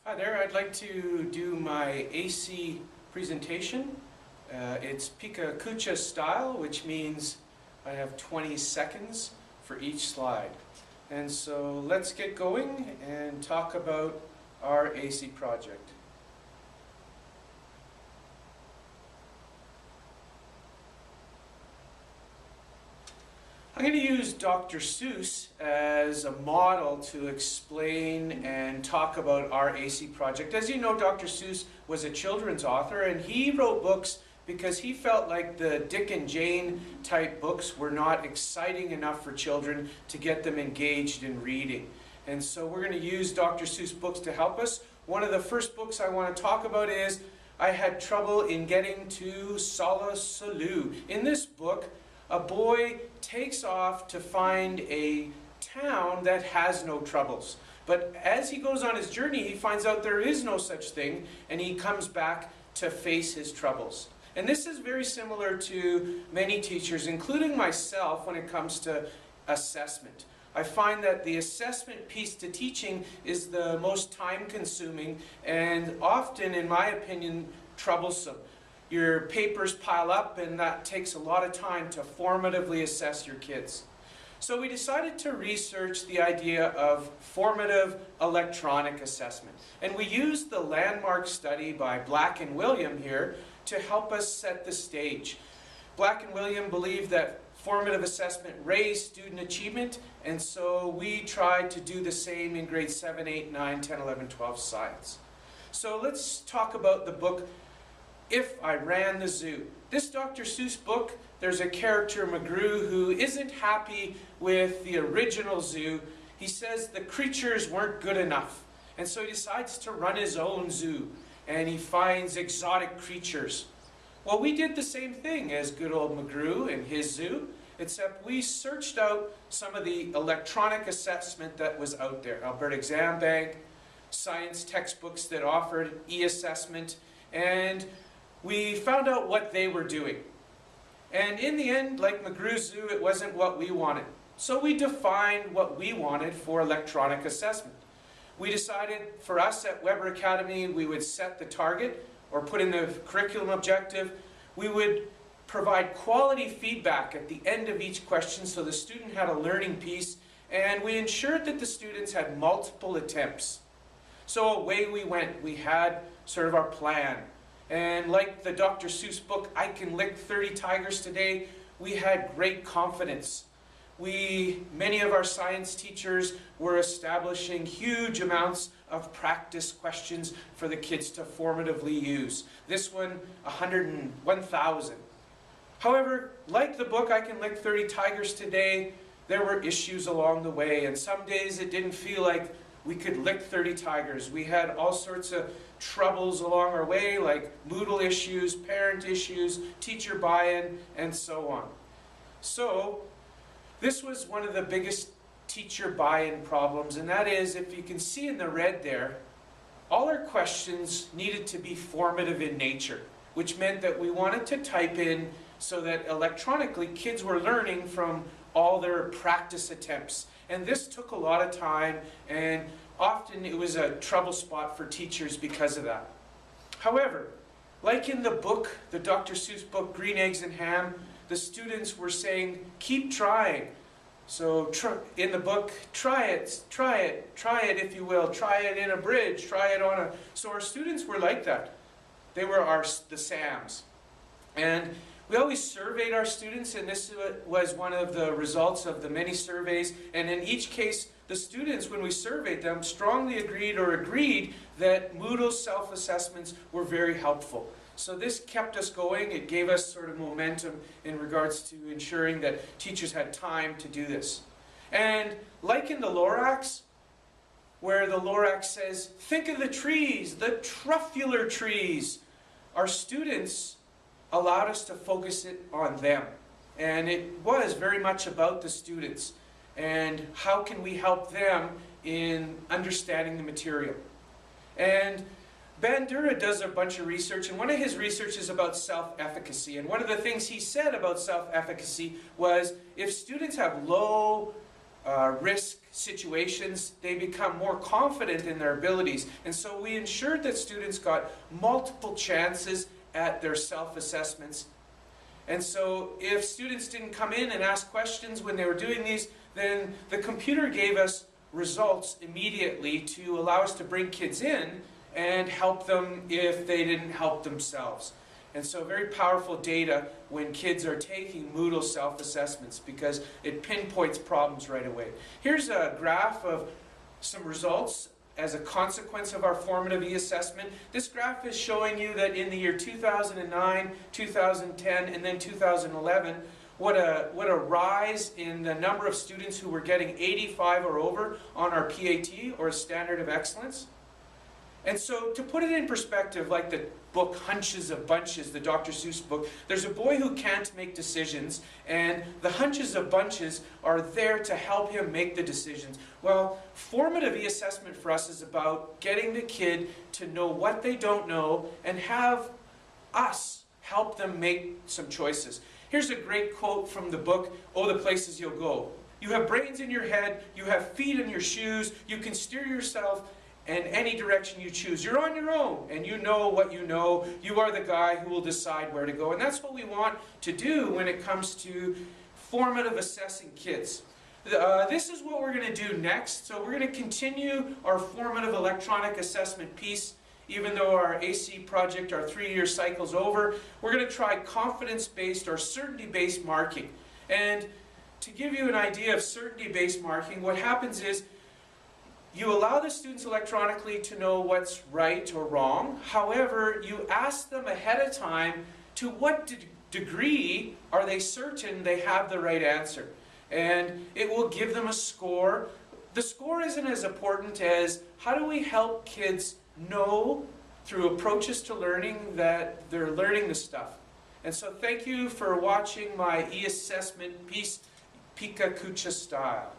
Hi there, I'd like to do my AC presentation. It's Pecha Kucha style, which means I have 20 seconds for each slide. And so let's get going and talk about our AC project. I'm going to use Dr. Seuss as a model to explain and talk about our AC project. As you know, Dr. Seuss was a children's author, and he wrote books because he felt like the Dick and Jane type books were not exciting enough for children to get them engaged in reading. And so we're going to use Dr. Seuss books to help us. One of the first books I want to talk about is I Had Trouble in Getting to Sala Salou. In this book, a boy takes off to find a town that has no troubles. But as he goes on his journey, he finds out there is no such thing, and he comes back to face his troubles. And this is very similar to many teachers, including myself, when it comes to assessment. I find that the assessment piece to teaching is the most time-consuming and often, in my opinion, troublesome. Your papers pile up, and that takes a lot of time to formatively assess your kids. So we decided to research the idea of formative electronic assessment. And we used the landmark study by Black and William here to help us set the stage. Black and William believed that formative assessment raised student achievement, and so we tried to do the same in grades 7, 8, 9, 10, 11, 12 science. So let's talk about the book If I Ran the Zoo. This Dr. Seuss book, there's a character, McGrew, who isn't happy with the original zoo. He says the creatures weren't good enough. And so he decides to run his own zoo. And he finds exotic creatures. Well, we did the same thing as good old McGrew in his zoo, except we searched out some of the electronic assessment that was out there. Alberta Exam Bank, science textbooks that offered e-assessment, and we found out what they were doing. And in the end, like McGrew's Zoo, it wasn't what we wanted. So we defined what we wanted for electronic assessment. We decided for us at Weber Academy, we would set the target or put in the curriculum objective. We would provide quality feedback at the end of each question so the student had a learning piece, and we ensured that the students had multiple attempts. So away we went. We had sort of our plan. And like the Dr. Seuss book, I Can Lick 30 Tigers Today, we had great confidence. Many of our science teachers were establishing huge amounts of practice questions for the kids to formatively use. This one, 1,000. However, like the book I Can Lick 30 Tigers Today, there were issues along the way, and some days it didn't feel like we could lick 30 tigers. We had all sorts of troubles along our way, like Moodle issues, parent issues, teacher buy-in, and so on. So this was one of the biggest teacher buy-in problems, and that is, if you can see in the red there, all our questions needed to be formative in nature, which meant that we wanted to type in so that electronically kids were learning from all their practice attempts. And this took a lot of time, and often it was a trouble spot for teachers because of that. However, like in the book, the Dr. Seuss book, Green Eggs and Ham, the students were saying, keep trying. So in the book, try it, if you will. Try it in a bridge, try it on a... So our students were like that. They were the SAMs. And we always surveyed our students, and this was one of the results of the many surveys. And in each case, the students, when we surveyed them, strongly agreed that Moodle self-assessments were very helpful. So this kept us going. It gave us sort of momentum in regards to ensuring that teachers had time to do this. And like in the Lorax, where the Lorax says, think of the trees, the truffular trees, our students allowed us to focus it on them. And it was very much about the students and how can we help them in understanding the material. And Bandura does a bunch of research, and one of his research is about self-efficacy. And one of the things he said about self-efficacy was if students have low risk situations, they become more confident in their abilities. And so we ensured that students got multiple chances at their self-assessments. And so if students didn't come in and ask questions when they were doing these, then the computer gave us results immediately to allow us to bring kids in and help them if they didn't help themselves. And so very powerful data when kids are taking Moodle self-assessments, because it pinpoints problems right away. Here's a graph of some results as a consequence of our formative e-assessment. This graph is showing you that in the year 2009, 2010, and then 2011, what a rise in the number of students who were getting 85 or over on our PAT, or a standard of excellence. And so to put it in perspective, like the book Hunches of Bunches, the Dr. Seuss book, there's a boy who can't make decisions, and the Hunches of Bunches are there to help him make the decisions. Well, formative e-assessment for us is about getting the kid to know what they don't know and have us help them make some choices. Here's a great quote from the book, Oh, the Places You'll Go. You have brains in your head, you have feet in your shoes, you can steer yourself in any direction you choose. You're on your own, and you know what you know. You are the guy who will decide where to go. And that's what we want to do when it comes to formative assessing kids. This is what we're going to do next. So we're going to continue our formative electronic assessment piece. Even though our AC project, our 3-year cycle's over, we're going to try confidence-based or certainty-based marking. And to give you an idea of certainty-based marking, what happens is you allow the students electronically to know what's right or wrong. However, you ask them ahead of time to what degree are they certain they have the right answer. And it will give them a score. The score isn't as important as how do we help kids know through approaches to learning that they're learning the stuff. And so thank you for watching my e-assessment piece, Pecha Kucha style.